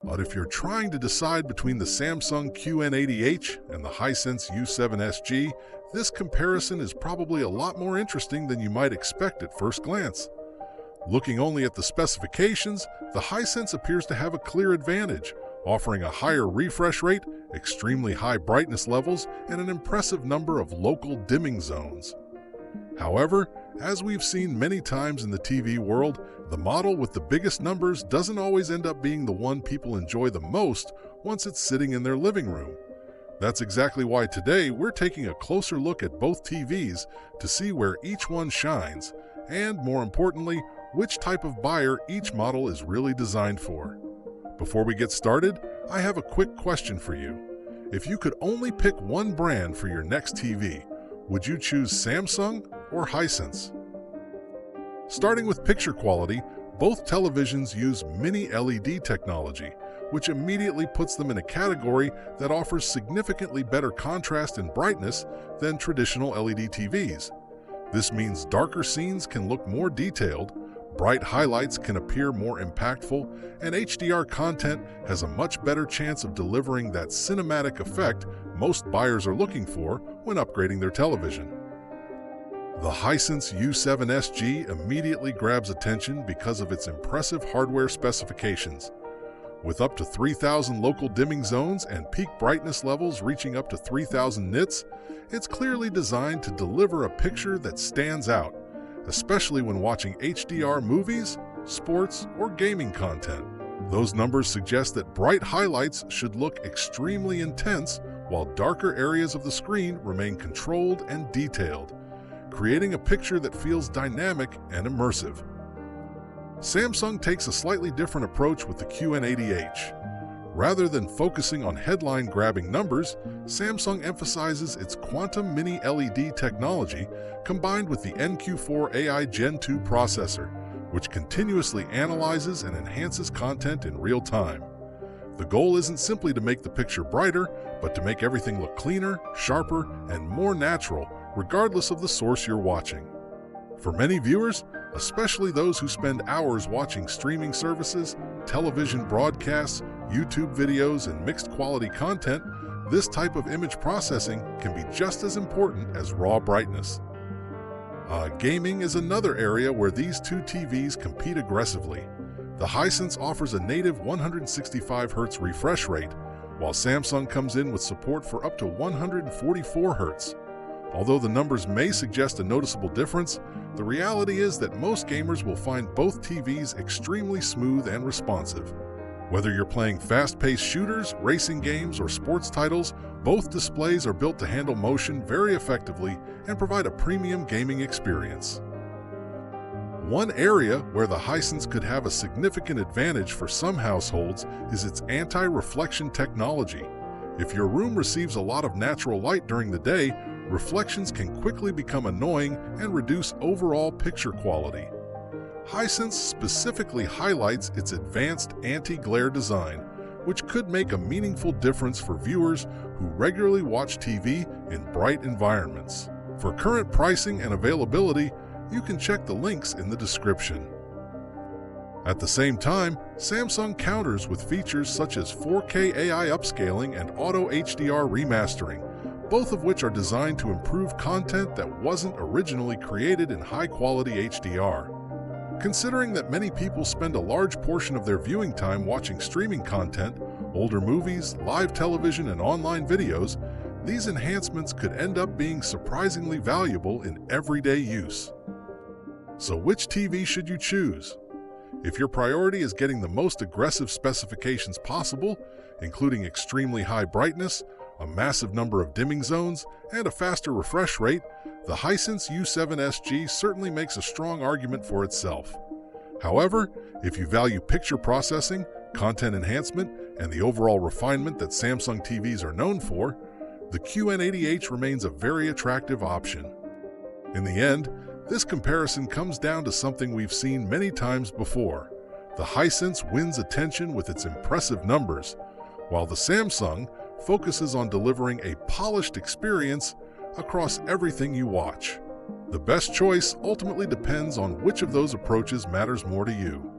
But if you're trying to decide between the Samsung QN80H and the Hisense U7SG, this comparison is probably a lot more interesting than you might expect at first glance. Looking only at the specifications, the Hisense appears to have a clear advantage, offering a higher refresh rate, extremely high brightness levels, and an impressive number of local dimming zones. However, as we've seen many times in the TV world, the model with the biggest numbers doesn't always end up being the one people enjoy the most once it's sitting in their living room. That's exactly why today we're taking a closer look at both TVs to see where each one shines, and more importantly, which type of buyer each model is really designed for. Before we get started, I have a quick question for you. If you could only pick one brand for your next TV, would you choose Samsung or Hisense? Starting with picture quality, both televisions use mini LED technology, which immediately puts them in a category that offers significantly better contrast and brightness than traditional LED TVs. This means darker scenes can look more detailed, bright highlights can appear more impactful, and HDR content has a much better chance of delivering that cinematic effect most buyers are looking for when upgrading their television. The Hisense U7SG immediately grabs attention because of its impressive hardware specifications. With up to 3,000 local dimming zones and peak brightness levels reaching up to 3,000 nits, it's clearly designed to deliver a picture that stands out, especially when watching HDR movies, sports, or gaming content. Those numbers suggest that bright highlights should look extremely intense, while darker areas of the screen remain controlled and detailed, creating a picture that feels dynamic and immersive. Samsung takes a slightly different approach with the QN80H. Rather than focusing on headline-grabbing numbers, Samsung emphasizes its quantum mini LED technology combined with the NQ4 AI Gen 2 processor, which continuously analyzes and enhances content in real time. The goal isn't simply to make the picture brighter, but to make everything look cleaner, sharper, and more natural, regardless of the source you're watching. For many viewers, especially those who spend hours watching streaming services, television broadcasts, YouTube videos, and mixed quality content, this type of image processing can be just as important as raw brightness. Gaming is another area where these two TVs compete aggressively. The Hisense offers a native 165Hz refresh rate, while Samsung comes in with support for up to 144Hz. Although the numbers may suggest a noticeable difference, the reality is that most gamers will find both TVs extremely smooth and responsive. Whether you're playing fast-paced shooters, racing games, or sports titles, both displays are built to handle motion very effectively and provide a premium gaming experience. One area where the Hisense could have a significant advantage for some households is its anti-reflection technology. If your room receives a lot of natural light during the day, reflections can quickly become annoying and reduce overall picture quality. Hisense specifically highlights its advanced anti-glare design, which could make a meaningful difference for viewers who regularly watch TV in bright environments. For current pricing and availability, you can check the links in the description. At the same time, Samsung counters with features such as 4K AI upscaling and Auto HDR remastering, both of which are designed to improve content that wasn't originally created in high-quality HDR. Considering that many people spend a large portion of their viewing time watching streaming content, older movies, live television, and online videos, these enhancements could end up being surprisingly valuable in everyday use. So which TV should you choose? If your priority is getting the most aggressive specifications possible, including extremely high brightness, a massive number of dimming zones, and a faster refresh rate, the Hisense U7SG certainly makes a strong argument for itself. However, if you value picture processing, content enhancement, and the overall refinement that Samsung TVs are known for, the QN80H remains a very attractive option. In the end, this comparison comes down to something we've seen many times before. The Hisense wins attention with its impressive numbers, while the Samsung focuses on delivering a polished experience across everything you watch. The best choice ultimately depends on which of those approaches matters more to you.